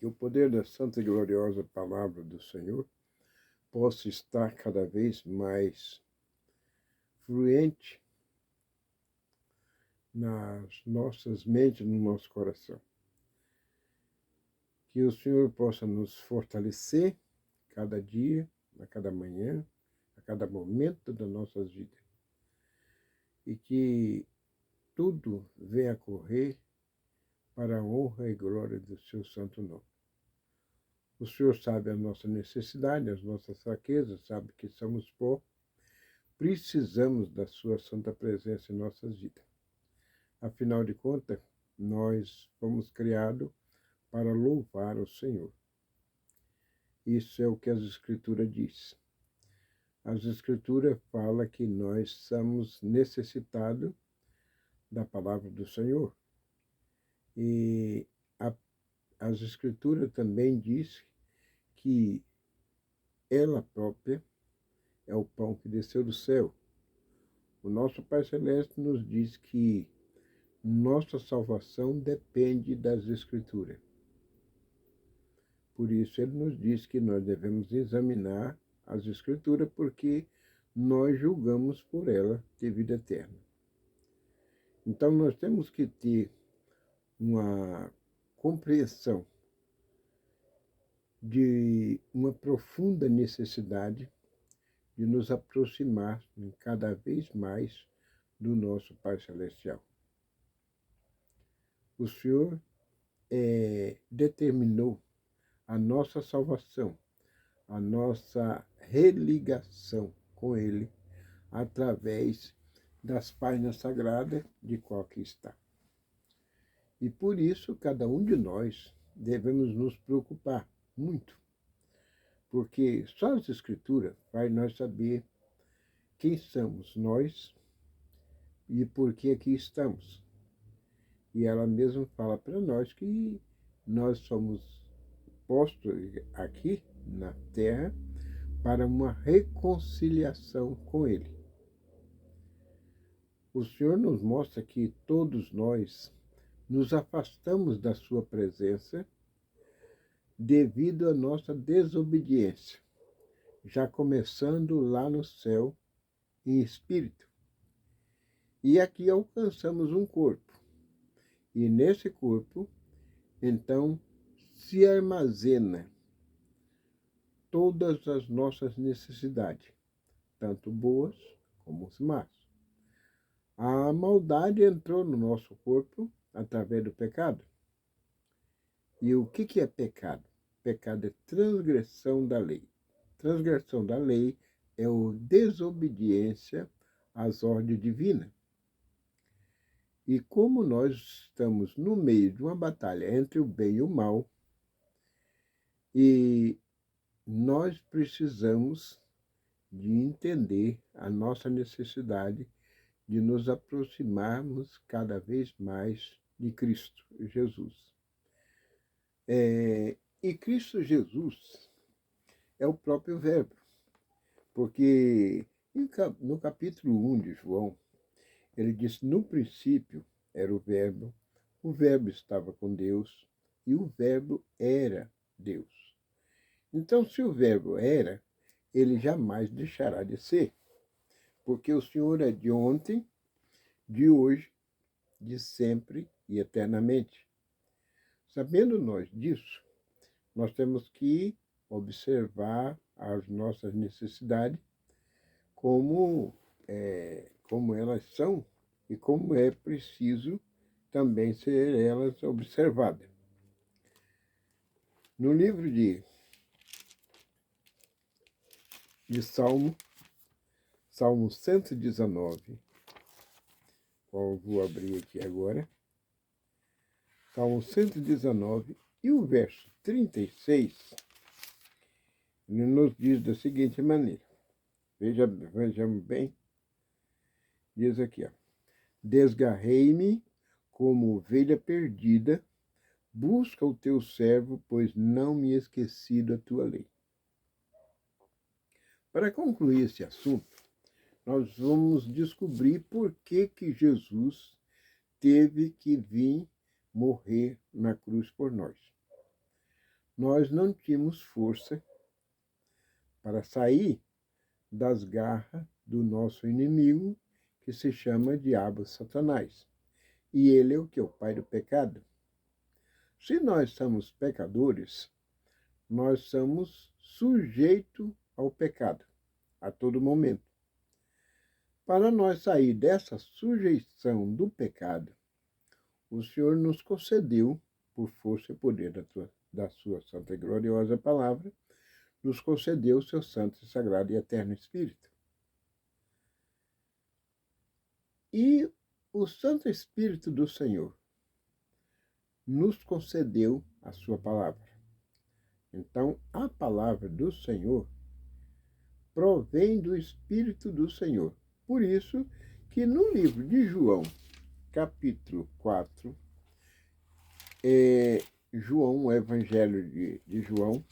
que o poder da santa e gloriosa palavra do Senhor possa estar cada vez mais fluente nas nossas mentes, no nosso coração. Que o Senhor possa nos fortalecer cada dia, a cada manhã, a cada momento das nossas vidas. E que tudo venha a correr para a honra e glória do seu santo nome. O Senhor sabe a nossa necessidade, as nossas fraquezas, sabe que somos pó, precisamos da sua santa presença em nossas vidas. Afinal de contas, nós fomos criados para louvar o Senhor. Isso é o que as Escrituras dizem. As Escrituras falam que nós somos necessitados da palavra do Senhor. E as Escrituras também dizem que ela própria é o pão que desceu do céu. O nosso Pai Celeste nos diz que nossa salvação depende das Escrituras. Por isso ele nos diz que nós devemos examinar as Escrituras, porque nós julgamos por ela ter vida eterna. Então nós temos que ter uma compreensão de uma profunda necessidade de nos aproximar cada vez mais do nosso Pai Celestial. O Senhor determinou a nossa salvação, a nossa religação com Ele, através das páginas sagradas de qual que está. E por isso, cada um de nós devemos nos preocupar muito, porque só as Escrituras faz nós saber quem somos nós e por que aqui estamos. E ela mesma fala para nós que nós somos postos aqui na Terra para uma reconciliação com Ele. O Senhor nos mostra que todos nós nos afastamos da sua presença devido à nossa desobediência, já começando lá no céu em espírito. E aqui alcançamos um corpo. E nesse corpo, então, se armazena todas as nossas necessidades, tanto boas como más. A maldade entrou no nosso corpo através do pecado. E o que é pecado? Pecado é transgressão da lei. Transgressão da lei é a desobediência às ordens divinas. E como nós estamos no meio de uma batalha entre o bem e o mal, e nós precisamos de entender a nossa necessidade de nos aproximarmos cada vez mais de Cristo Jesus. E Cristo Jesus é o próprio Verbo, porque no capítulo 1 de João, ele diz: no princípio era o Verbo estava com Deus e o Verbo era Deus. Então, se o Verbo era, ele jamais deixará de ser, porque o Senhor é de ontem, de hoje, de sempre e eternamente. Sabendo nós disso, nós temos que observar as nossas necessidades como elas são e como é preciso também ser elas observadas. No livro de Salmo 119, qual vou abrir aqui agora, Salmo 119, e o verso 36, ele nos diz da seguinte maneira, vejamos bem, diz aqui, desgarrei-me como ovelha perdida, busca o teu servo, pois não me esqueci da tua lei. Para concluir esse assunto, nós vamos descobrir por que Jesus teve que vir morrer na cruz por nós. nós não tínhamos força para sair das garras do nosso inimigo, que se chama diabo Satanás. E ele é o que? O pai do pecado. Se nós somos pecadores, nós somos sujeitos ao pecado, a todo momento. Para nós sair dessa sujeição do pecado, o Senhor nos concedeu, por força e poder da sua santa e gloriosa palavra, nos concedeu o seu santo, sagrado e eterno Espírito. E o Santo Espírito do Senhor nos concedeu a sua palavra. Então, a palavra do Senhor provém do Espírito do Senhor. Por isso que no livro de João, capítulo 4, João, o Evangelho de João,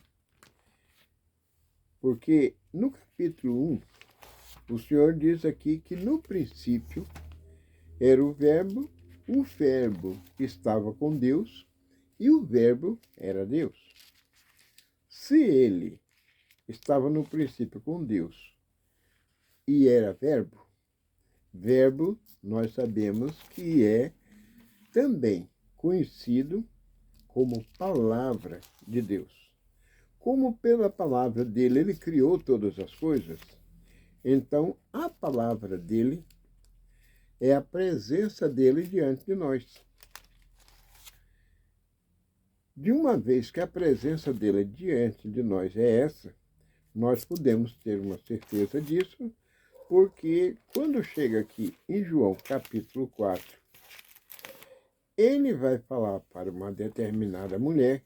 porque no capítulo 1, o Senhor diz aqui que no princípio era o Verbo estava com Deus e o Verbo era Deus. Se ele estava no princípio com Deus e era Verbo, Verbo nós sabemos que é também conhecido como Palavra de Deus. Como pela palavra dele ele criou todas as coisas, então a palavra dele é a presença dele diante de nós. De uma vez que a presença dele diante de nós é essa, nós podemos ter uma certeza disso, porque quando chega aqui em João capítulo 4, ele vai falar para uma determinada mulher,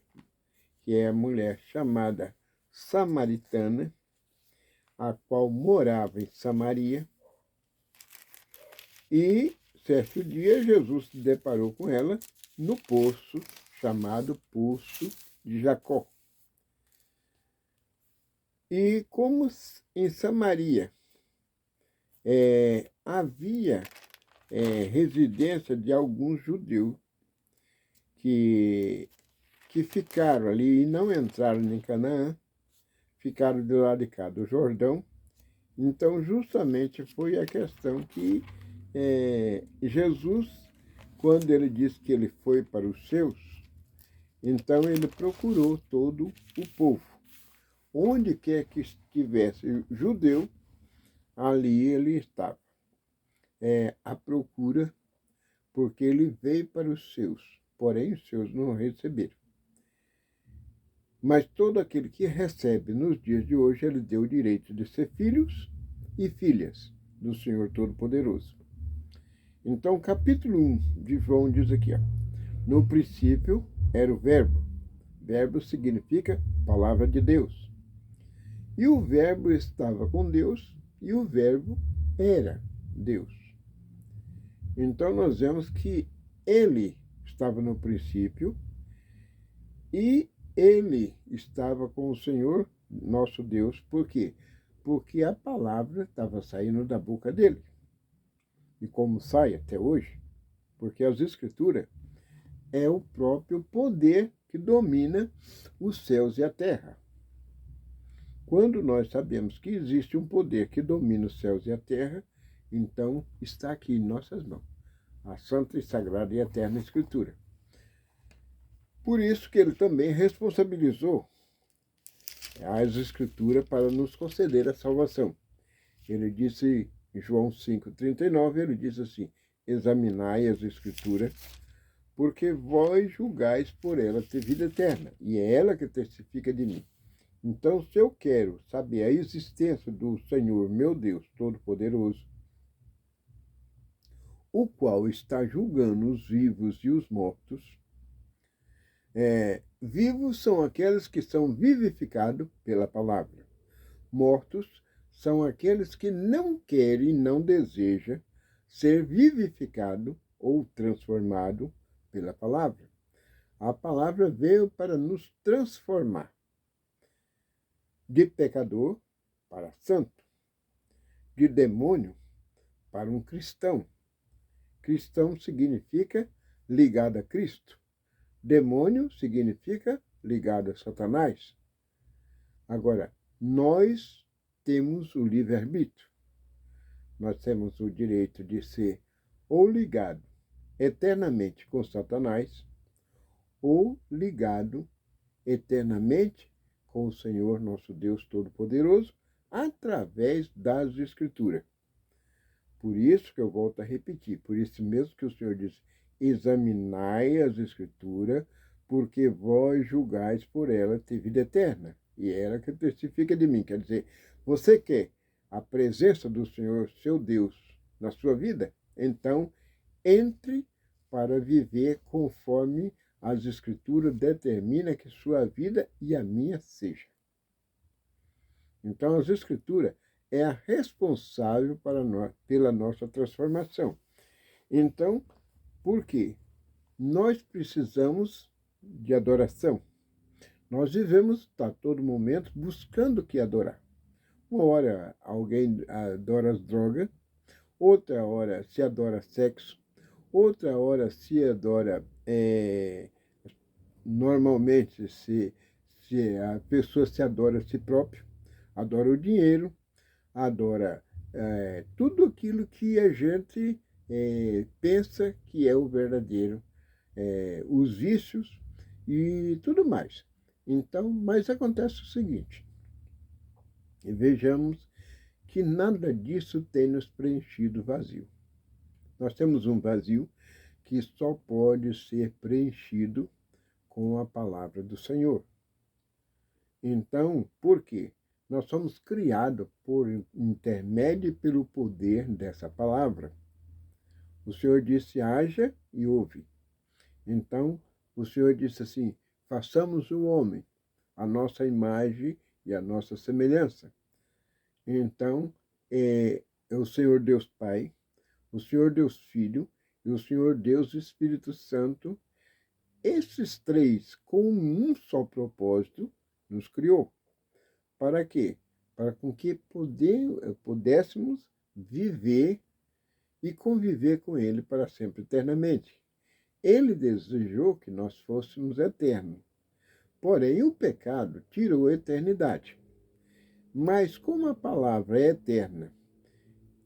que é a mulher chamada samaritana, a qual morava em Samaria, e certo dia Jesus se deparou com ela no poço chamado Poço de Jacó. E como em Samaria havia residência de alguns judeus que ficaram ali e não entraram em Canaã, ficaram do lado de cá do Jordão. Então, justamente foi a questão que Jesus, quando ele disse que ele foi para os seus, então ele procurou todo o povo. Onde quer que estivesse judeu, ali ele estava. À procura, porque ele veio para os seus, porém os seus não receberam. Mas todo aquele que recebe nos dias de hoje, ele deu o direito de ser filhos e filhas do Senhor Todo-Poderoso. Então, capítulo 1 de João diz aqui, no princípio era o Verbo. Verbo significa palavra de Deus. E o Verbo estava com Deus e o Verbo era Deus. Então, nós vemos que ele estava no princípio e ele estava com o Senhor, nosso Deus. Por quê? Porque a palavra estava saindo da boca dele. E como sai até hoje, porque as Escrituras é o próprio poder que domina os céus e a terra. Quando nós sabemos que existe um poder que domina os céus e a terra, então está aqui em nossas mãos, a santa e sagrada e eterna Escritura. Por isso que ele também responsabilizou as Escrituras para nos conceder a salvação. Ele disse em João 5,39, ele diz assim, examinai as Escrituras, porque vós julgais por ela ter vida eterna, e é ela que testifica de mim. Então, se eu quero saber a existência do Senhor, meu Deus Todo-Poderoso, o qual está julgando os vivos e os mortos, vivos são aqueles que são vivificados pela palavra. Mortos são aqueles que não querem e não desejam ser vivificado ou transformado pela palavra. A palavra veio para nos transformar de pecador para santo, de demônio para um cristão. Cristão significa ligado a Cristo. Demônio significa ligado a Satanás. Agora, nós temos o livre-arbítrio. Nós temos o direito de ser ou ligado eternamente com Satanás ou ligado eternamente com o Senhor nosso Deus Todo-Poderoso através das Escrituras. Por isso que eu volto a repetir, por isso mesmo que o Senhor diz, examinai as Escrituras, porque vós julgais por ela ter vida eterna. E é ela que testifica de mim. Quer dizer, você quer a presença do Senhor, seu Deus, na sua vida? Então, entre para viver conforme as Escrituras determinam que sua vida e a minha seja. Então, as Escrituras é a responsável pela nossa transformação. Então, por quê? Nós precisamos de adoração. Nós vivemos a todo momento buscando o que adorar. Uma hora alguém adora as drogas, outra hora se adora sexo, outra hora se adora, normalmente se a pessoa se adora a si próprio, adora o dinheiro, adora tudo aquilo que a gente pensa que é o verdadeiro, os vícios e tudo mais. Então, mas acontece o seguinte, e vejamos que nada disso tem nos preenchido vazio. Nós temos um vazio que só pode ser preenchido com a palavra do Senhor. Então, por quê? Nós somos criados por intermédio e pelo poder dessa palavra. O Senhor disse, haja e ouve. Então, o Senhor disse assim, façamos o homem, a nossa imagem e a nossa semelhança. Então, é o Senhor Deus Pai, o Senhor Deus Filho e o Senhor Deus Espírito Santo, esses três, com um só propósito, nos criou. Para quê? Para com que pudéssemos viver e conviver com Ele para sempre, eternamente. Ele desejou que nós fôssemos eternos. Porém, o pecado tirou a eternidade. Mas como a palavra é eterna,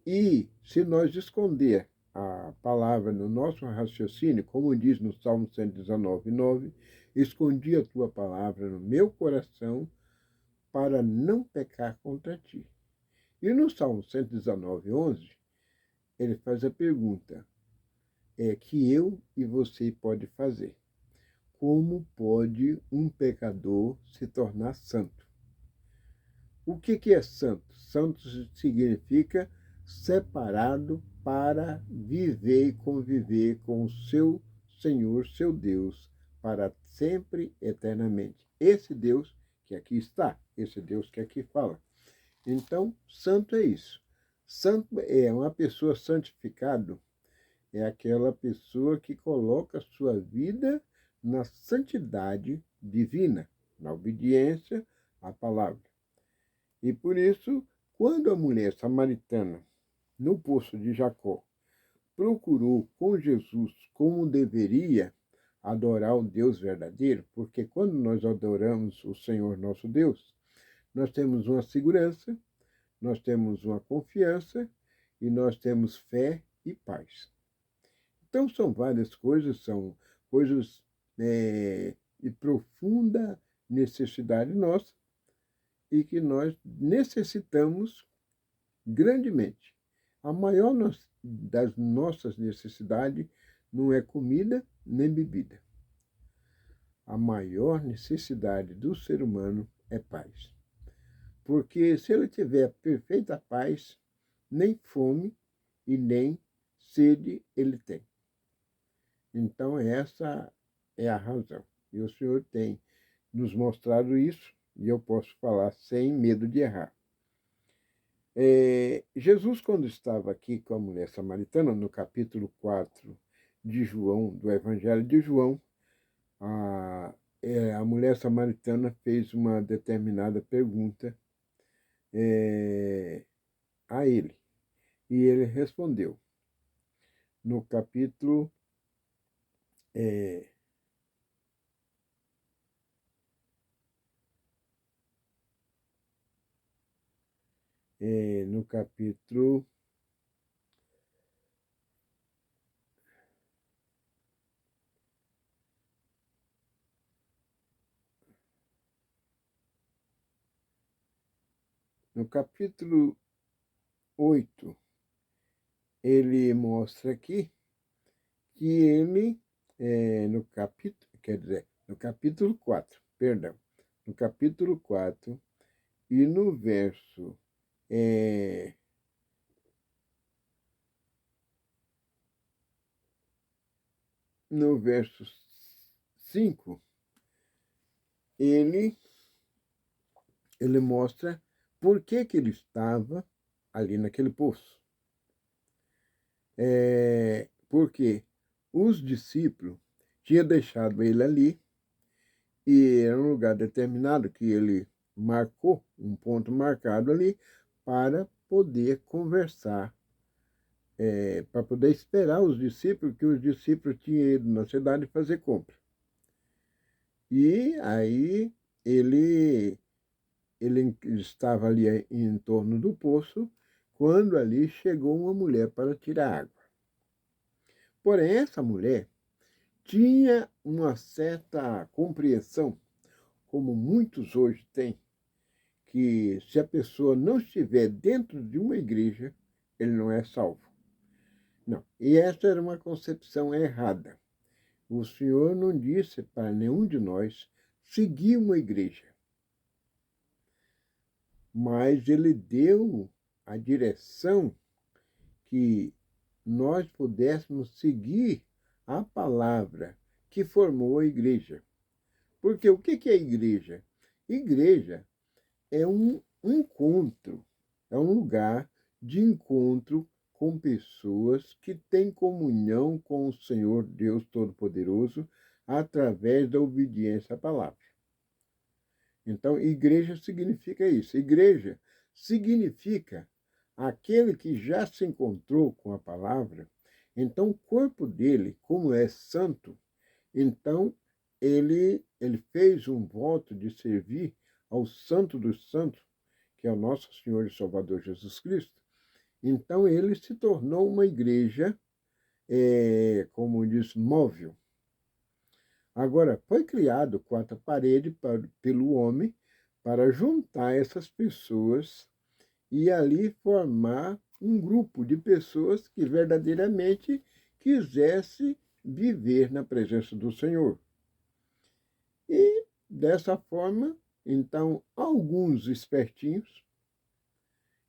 e se nós esconder a palavra no nosso raciocínio, como diz no Salmo 119:9, escondi a tua palavra no meu coração para não pecar contra ti. E no Salmo 119:11, ele faz a pergunta, que eu e você pode fazer. Como pode um pecador se tornar santo? O que é santo? Santo significa separado para viver e conviver com o seu Senhor, seu Deus, para sempre, eternamente. Esse Deus que aqui está, esse Deus que aqui fala. Então, santo é isso. Santo é uma pessoa santificada, é aquela pessoa que coloca a sua vida na santidade divina, na obediência à palavra. E por isso, quando a mulher samaritana, no poço de Jacó, procurou com Jesus como deveria adorar o Deus verdadeiro, porque quando nós adoramos o Senhor nosso Deus, nós temos uma segurança, nós temos uma confiança e nós temos fé e paz. Então são várias coisas, são coisas de profunda necessidade nossa e que nós necessitamos grandemente. A maior das nossas necessidades não é comida nem bebida. A maior necessidade do ser humano é paz. Porque se ele tiver perfeita paz, nem fome e nem sede ele tem. Então essa é a razão. E o Senhor tem nos mostrado isso, e eu posso falar sem medo de errar. Jesus, quando estava aqui com a mulher samaritana, no capítulo 4 de João, do Evangelho de João, a mulher samaritana fez uma determinada pergunta a ele. E ele respondeu. No capítulo no capítulo... No capítulo 8, ele mostra aqui que ele, no capítulo, quer dizer, no capítulo 4, perdão, no capítulo 4 e no verso 5, ele mostra por que ele estava ali naquele poço. Porque os discípulos tinham deixado ele ali, e era um lugar determinado que ele marcou, um ponto marcado ali, para poder conversar, para poder esperar os discípulos, que os discípulos tinham ido na cidade fazer compra. E aí ele estava ali em torno do poço, quando ali chegou uma mulher para tirar água. Porém, essa mulher tinha uma certa compreensão, como muitos hoje têm, que se a pessoa não estiver dentro de uma igreja, ele não é salvo. Não. E essa era uma concepção errada. O Senhor não disse para nenhum de nós seguir uma igreja, mas ele deu a direção que nós pudéssemos seguir a palavra que formou a igreja. Porque o que é igreja? Igreja é um encontro, é um lugar de encontro com pessoas que têm comunhão com o Senhor Deus Todo-Poderoso através da obediência à palavra. Então, igreja significa isso. Igreja significa aquele que já se encontrou com a palavra. Então, o corpo dele, como é santo, então ele fez um voto de servir ao Santo dos Santos, que é o nosso Senhor e Salvador Jesus Cristo. Então ele se tornou uma igreja, como diz, móvel. Agora, foi criado quarta parede pelo homem para juntar essas pessoas e ali formar um grupo de pessoas que verdadeiramente quisesse viver na presença do Senhor. E, dessa forma, então, alguns espertinhos,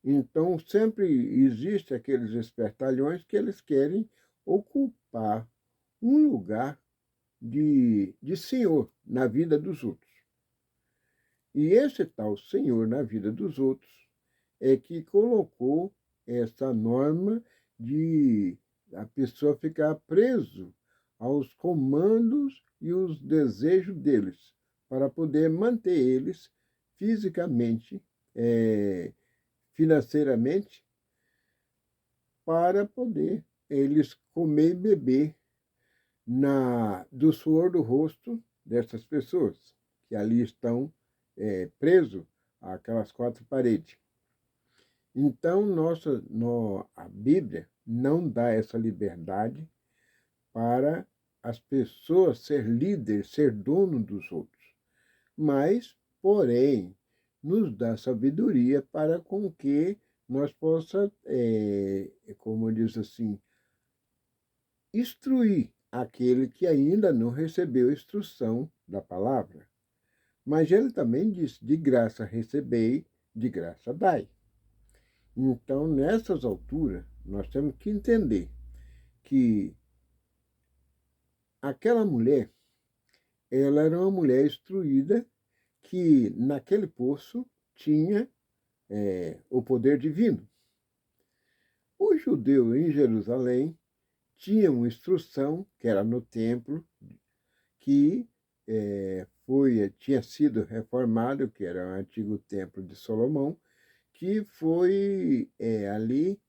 então sempre existe aqueles espertalhões que eles querem ocupar um lugar de senhor na vida dos outros. E esse tal senhor na vida dos outros é que colocou essa norma de a pessoa ficar preso aos comandos e os desejos deles, para poder manter eles fisicamente, financeiramente, para poder eles comer e beber do suor do rosto dessas pessoas, que ali estão presos àquelas quatro paredes. Então, a Bíblia não dá essa liberdade para as pessoas ser líder, ser dono dos outros. Mas, porém, nos dá sabedoria para com que nós possamos, como diz assim, instruir aquele que ainda não recebeu instrução da palavra. Mas ele também diz, de graça recebei, de graça dai. Então, nessas alturas, nós temos que entender que aquela mulher, ela era uma mulher instruída que naquele poço tinha o poder divino. O judeu em Jerusalém tinha uma instrução, que era no templo, que tinha sido reformado, que era o antigo templo de Salomão, que foi ali,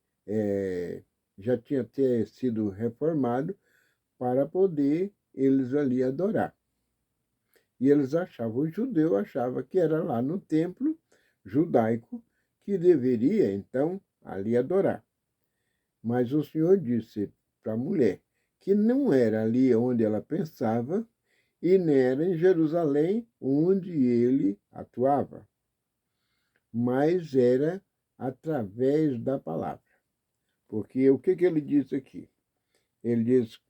já tinha sido reformado para poder eles ali adorar. E eles achavam, o judeu achava que era lá no templo judaico que deveria, então, ali adorar. Mas o Senhor disse para a mulher que não era ali onde ela pensava e nem era em Jerusalém onde ele atuava, mas era através da palavra. Porque o que ele diz aqui? Ele diz,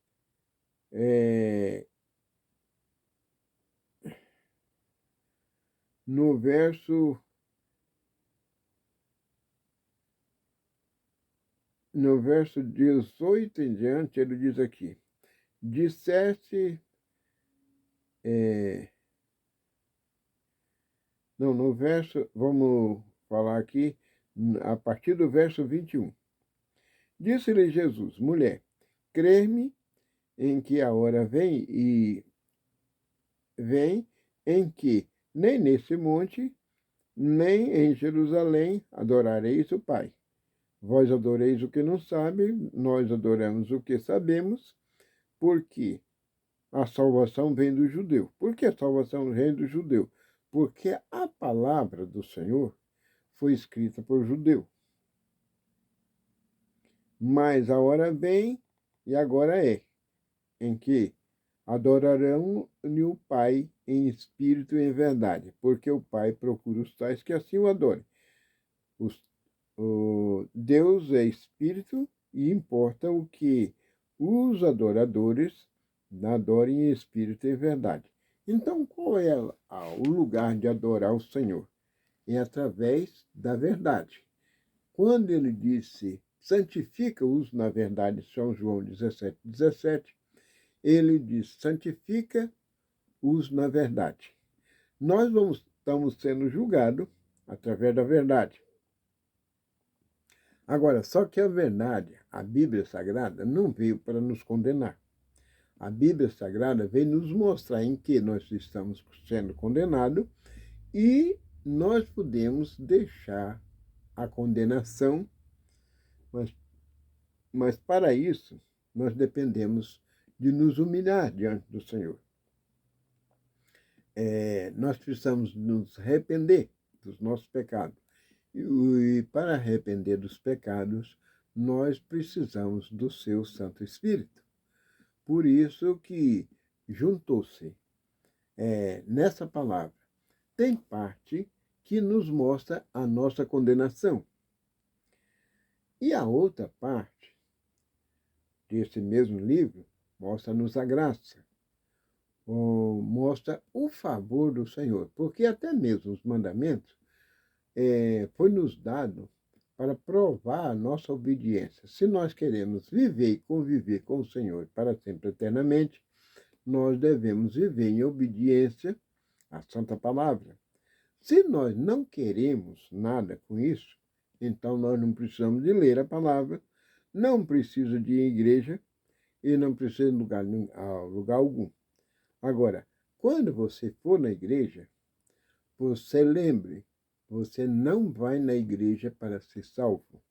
no verso 18 em diante, ele diz aqui, disseste, não, no verso, vamos falar aqui, a partir do verso 21. Disse-lhe Jesus, mulher, crê-me em que a hora vem em que nem nesse monte, nem em Jerusalém adorareis o Pai. Vós adoreis o que não sabe, nós adoramos o que sabemos, porque a salvação vem do judeu. Por que a salvação vem do judeu? Porque a palavra do Senhor foi escrita por judeu. Mas a hora vem, e agora é, em que adorarão o Pai em espírito e em verdade, porque o Pai procura os tais que assim o adorem. O Deus é espírito e importa o que os adoradores adorem em espírito e em verdade. Então, qual é o lugar de adorar o Senhor? É através da verdade. Quando ele disse, santifica-os na verdade, São João 17, ele diz, santifica-os na verdade. Nós estamos sendo julgados através da verdade. Agora, só que a verdade, a Bíblia Sagrada, não veio para nos condenar. A Bíblia Sagrada veio nos mostrar em que nós estamos sendo condenados e nós podemos deixar a condenação, mas para isso nós dependemos de nos humilhar diante do Senhor. Nós precisamos nos arrepender dos nossos pecados. E para arrepender dos pecados, nós precisamos do seu Santo Espírito. Por isso que juntou-se nessa palavra. Tem parte que nos mostra a nossa condenação. E a outra parte desse mesmo livro mostra-nos a graça. Mostra o favor do Senhor. Porque até mesmo os mandamentos foi nos dado para provar a nossa obediência. Se nós queremos viver e conviver com o Senhor para sempre eternamente, nós devemos viver em obediência à Santa Palavra. Se nós não queremos nada com isso, então nós não precisamos de ler a palavra, não precisa de ir à igreja e não precisa de lugar algum. Agora, quando você for na igreja, você lembre, você não vai na igreja para ser salvo.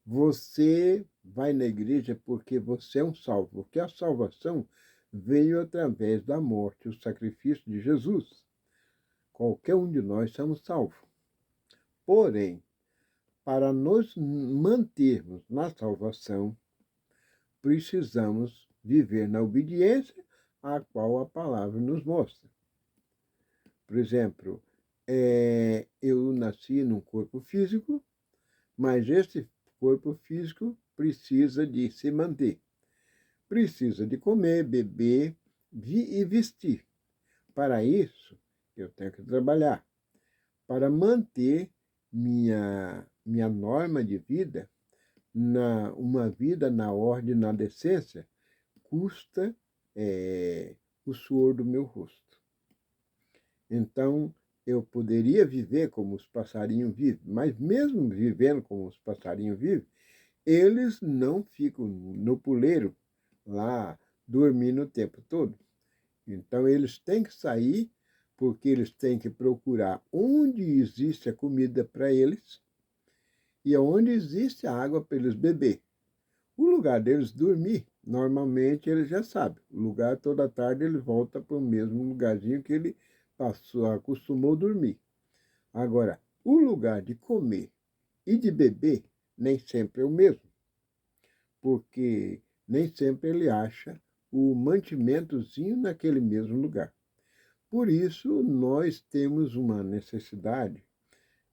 Você vai na igreja porque você é um salvo, porque a salvação veio através da morte, o sacrifício de Jesus. Qualquer um de nós somos salvos. Porém, para nos mantermos na salvação, precisamos viver na obediência a qual a palavra nos mostra. Por exemplo, eu nasci num corpo físico, mas esse corpo físico precisa de se manter. Precisa de comer, beber e vestir. Para isso, eu tenho que trabalhar. Para manter minha norma de vida, uma vida na ordem, na decência, custa o suor do meu rosto. Então, eu poderia viver como os passarinhos vivem, mas mesmo vivendo como os passarinhos vivem, eles não ficam no puleiro lá dormindo o tempo todo. Então, eles têm que sair, porque eles têm que procurar onde existe a comida para eles e onde existe a água para eles beber. O lugar deles dormir, normalmente eles já sabem. O lugar, toda tarde, ele volta para o mesmo lugarzinho que ele acostumou dormir. Agora, o lugar de comer e de beber nem sempre é o mesmo, porque nem sempre ele acha o mantimentozinho naquele mesmo lugar. Por isso, nós temos uma necessidade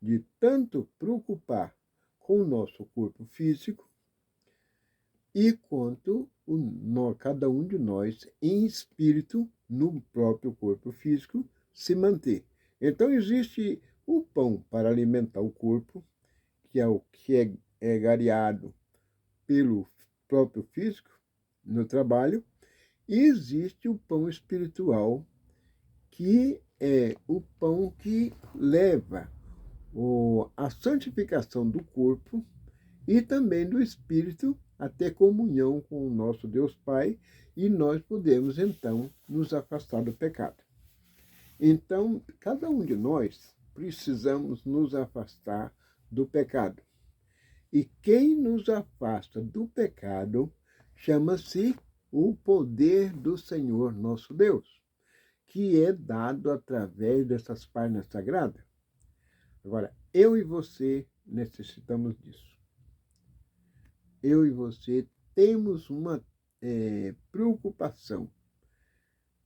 de tanto preocupar com o nosso corpo físico e quanto cada um de nós, em espírito, no próprio corpo físico, se manter. Então, existe o pão para alimentar o corpo, que é o que é gareado pelo próprio físico no trabalho, e existe o pão espiritual, que é o pão que leva a santificação do corpo e também do espírito a ter comunhão com o nosso Deus Pai, e nós podemos então nos afastar do pecado. Então, cada um de nós precisamos nos afastar do pecado. E quem nos afasta do pecado chama-se o poder do Senhor nosso Deus, que é dado através dessas páginas sagradas. Agora, eu e você necessitamos disso. Eu e você temos uma preocupação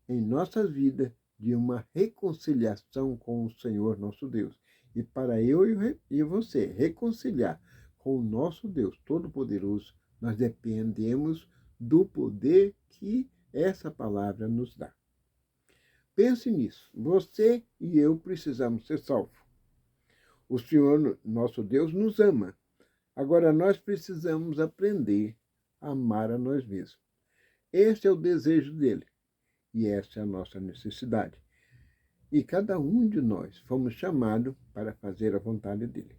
em nossa vida de uma reconciliação com o Senhor nosso Deus. E para eu e você reconciliar com o nosso Deus Todo-Poderoso, nós dependemos do poder que essa palavra nos dá. Pense nisso. Você e eu precisamos ser salvos. O Senhor, nosso Deus, nos ama. Agora, nós precisamos aprender a amar a nós mesmos. Esse é o desejo dele. E essa é a nossa necessidade. E cada um de nós fomos chamados para fazer a vontade dele.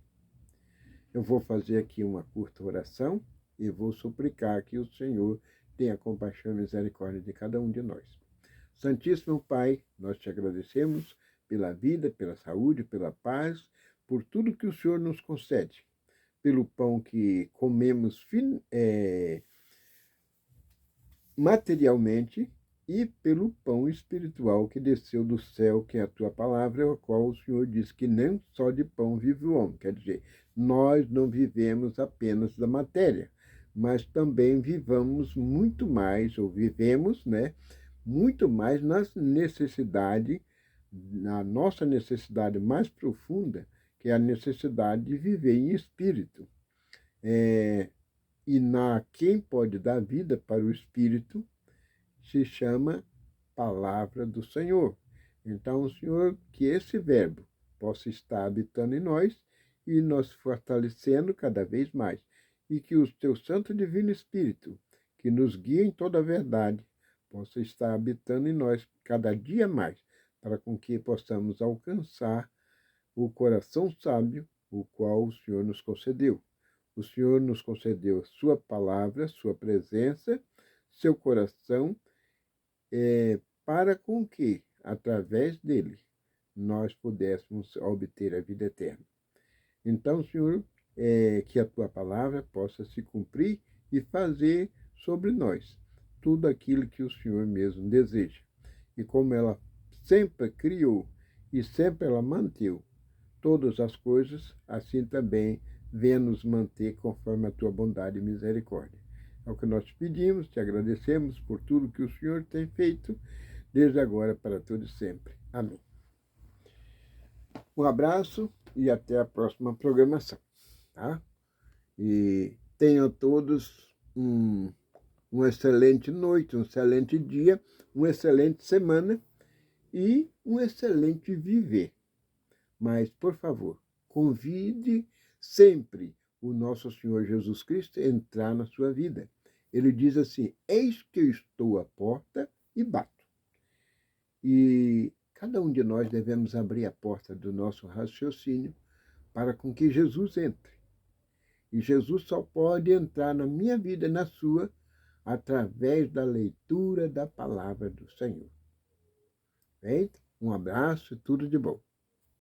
Eu vou fazer aqui uma curta oração e vou suplicar que o Senhor tenha compaixão e misericórdia de cada um de nós. Santíssimo Pai, nós te agradecemos pela vida, pela saúde, pela paz, por tudo que o Senhor nos concede, pelo pão que comemos materialmente e pelo pão espiritual que desceu do céu, que é a tua palavra, a qual o Senhor diz que nem só de pão vive o homem. Quer dizer, nós não vivemos apenas da matéria, mas também vivemos muito mais, ou vivemos, muito mais na nossa necessidade mais profunda, que é a necessidade de viver em espírito. Quem pode dar vida para o espírito se chama Palavra do Senhor. Então, Senhor, que esse verbo possa estar habitando em nós e nos fortalecendo cada vez mais. E que o teu Santo Divino Espírito, que nos guia em toda a verdade, possa estar habitando em nós cada dia mais, para com que possamos alcançar o coração sábio, o qual o Senhor nos concedeu. O Senhor nos concedeu a sua palavra, sua presença, seu coração, para com que, através dele, nós pudéssemos obter a vida eterna. Então, Senhor, que a tua palavra possa se cumprir e fazer sobre nós tudo aquilo que o Senhor mesmo deseja. E como ela sempre criou e sempre ela manteve todas as coisas, assim também venha nos manter conforme a tua bondade e misericórdia. É o que nós te pedimos, te agradecemos por tudo que o Senhor tem feito, desde agora para todo sempre. Amém. Um abraço e até a próxima programação. Tá? E tenham todos uma excelente noite, um excelente dia, uma excelente semana e um excelente viver. Mas, por favor, convide sempre o nosso Senhor Jesus Cristo a entrar na sua vida. Ele diz assim: eis que eu estou à porta e bato. E cada um de nós devemos abrir a porta do nosso raciocínio para com que Jesus entre. E Jesus só pode entrar na minha vida e na sua através da leitura da palavra do Senhor. Bem? Um abraço e tudo de bom.